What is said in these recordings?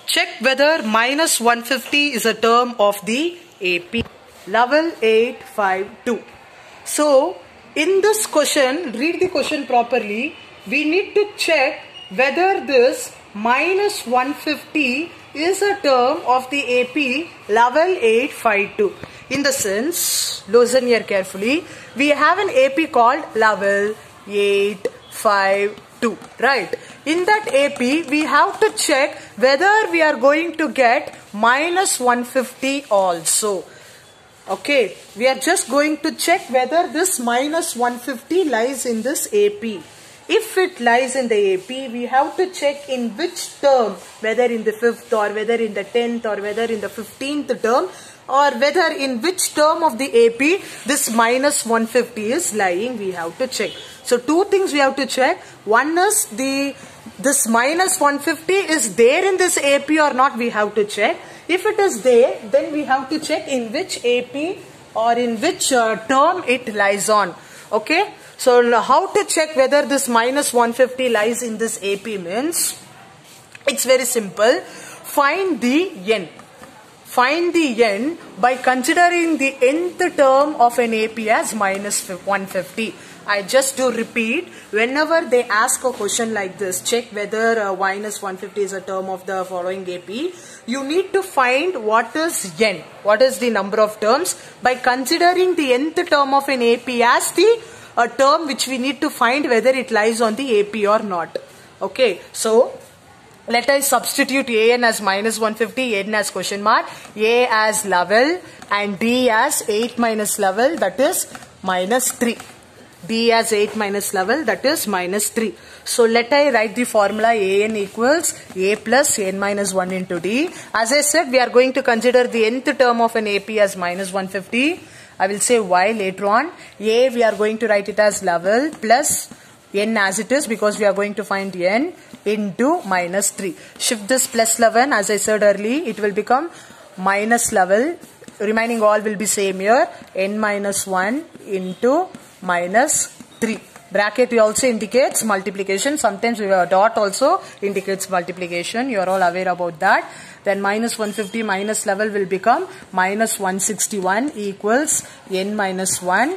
Check whether minus 150 is a term of the AP. Level 852. So, in this question, read the question properly. We need to check whether this minus 150 is a term of the AP level 852. In the sense, listen here carefully, we have an AP called level 852, right? In that AP, we have to check whether we are going to get minus 150 also. Okay, we are just going to check whether this minus 150 lies in this AP. If it lies in the AP, we have to check in which term, whether in the 5th or whether in the 10th or whether in the 15th term, or whether in which term of the AP this minus 150 is lying, we have to check. So two things we have to check. One is this minus 150 is there in this AP or not, we have to check. If it is there, then we have to check in which AP or in which term it lies on. Okay. So how to check whether this minus 150 lies in this AP means, it's very simple. Find the n. Find the n by considering the nth term of an AP as minus 150. I just do repeat, whenever they ask a question like this, check whether minus 150 is a term of the following AP, you need to find what is n, what is the number of terms, by considering the nth term of an AP as the term which we need to find whether it lies on the AP or not. Okay, so let us substitute an as minus 150, n as question mark, a as level and d as 8 minus level, that is minus 3. D as 8 minus level, that is minus 3. So let I write the formula an equals a plus n minus 1 into d. As I said, we are going to consider the nth term of an AP as minus 150. I will say why later on. A we are going to write it as level plus n as it is because we are going to find n into minus 3. Shift this plus 11, as I said earlier, it will become minus level. Remaining all will be same here. N minus 1 into minus 3. Bracket also indicates multiplication. Sometimes we have a dot also indicates multiplication. You are all aware about that. Then minus 150 minus level will become minus 161 equals n minus 1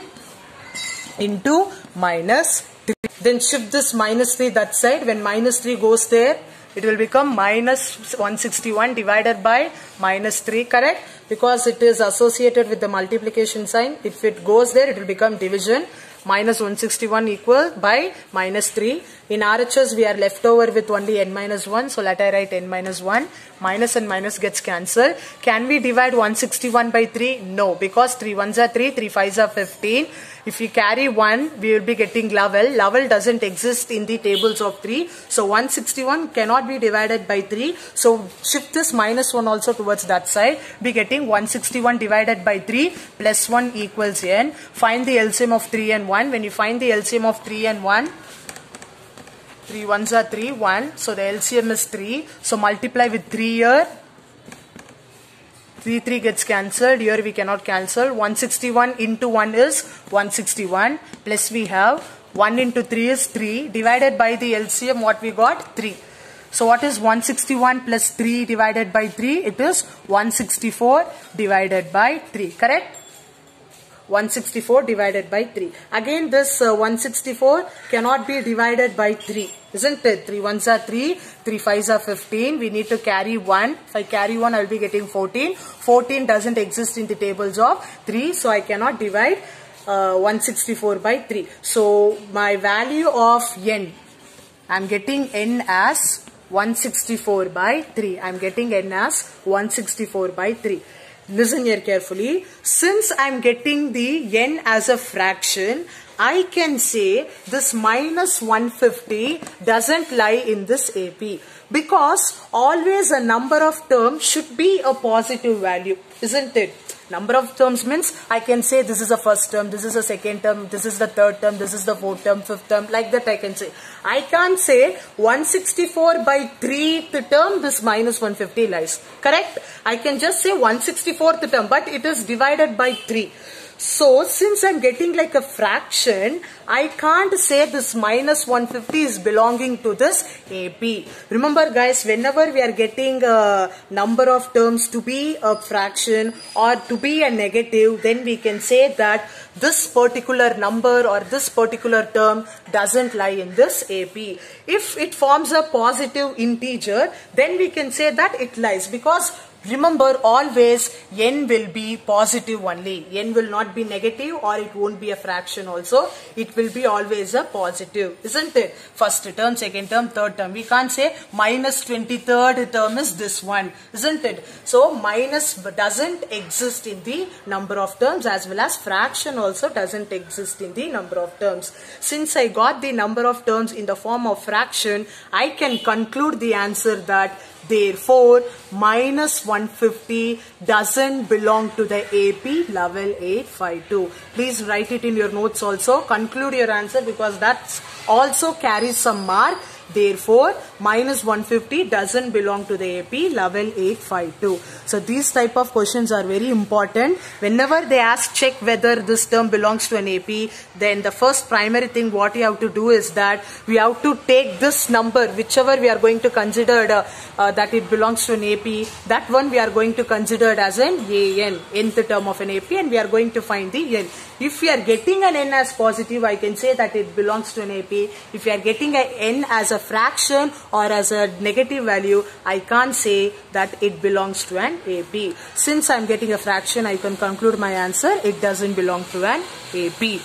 into minus 3. Then shift this minus 3 that side. When minus 3 goes there, it will become minus 161 divided by minus 3, correct? Because it is associated with the multiplication sign. If it goes there, it will become division. Minus 161 equal by minus 3. In RHS, we are left over with only n minus 1. So let I write n minus 1. Minus and minus gets cancelled. Can we divide 161 by 3? No, because 3 ones are 3, 3 fives are 15. If we carry 1, we will be getting level. Level doesn't exist in the tables of 3. So 161 cannot be divided by 3. So shift this minus 1 also towards that side. Be getting 161 divided by 3 plus 1 equals n. Find the LCM of 3 and 1. When you find the LCM of 3 and 1, 3 ones are 3, 1. So the LCM is 3. So multiply with 3 here. 3 gets cancelled. Here we cannot cancel. 161 into 1 is 161. Plus we have 1 into 3 is 3. Divided by the LCM, what we got? 3. So what is 161 plus 3 divided by 3? It is 164 divided by 3. Correct? 164 divided by 3. Again this 164 cannot be divided by 3. Isn't it? 3 ones are 3, 3 fives are 15. We need to carry 1. If I carry 1, I will be getting 14. 14 doesn't exist in the tables of 3. So I cannot divide 164 by 3. So my value of n, I am getting n as 164 by 3. I am getting n as 164 by 3. Listen here carefully. Since I am getting the n as a fraction, I can say this minus 150 doesn't lie in this AP. Because always a number of terms should be a positive value. Isn't it? Number of terms means I can say this is the first term, this is the second term, this is the third term, this is the fourth term, fifth term, like that I can say. I can't say 164 by 3th term this minus 150 lies. Correct? I can just say 164th term, but it is divided by 3. So since I'm getting like a fraction, I can't say this minus 150 is belonging to this AP. Remember guys, whenever we are getting a number of terms to be a fraction or to be a negative, then we can say that this particular number or this particular term doesn't lie in this AP. If it forms a positive integer, then we can say that it lies, because remember always n will be positive only. N will not be negative, or it won't be a fraction also. It will be always a positive, isn't it? First term, second term, third term. We can't say minus 23rd term is this one, isn't it? So minus doesn't exist in the number of terms, as well as fraction also doesn't exist in the number of terms. Since I got the number of terms in the form of fraction, I can conclude the answer that therefore minus 150 doesn't belong to the AP level 852. Please write it in your notes also. Conclude your answer, because that also carries some mark. Therefore minus 150 doesn't belong to the AP level 852. So these type of questions are very important. Whenever they ask check whether this term belongs to an AP, then the first primary thing what you have to do is that we have to take this number, whichever we are going to consider that it belongs to an AP, that one we are going to consider as an AN, nth term of an AP, and we are going to find the N. If we are getting an N as positive, I can say that it belongs to an AP. If we are getting an N as a fraction or as a negative value, I can't say that it belongs to an AP. Since I am getting a fraction, I can conclude my answer, it doesn't belong to an AP.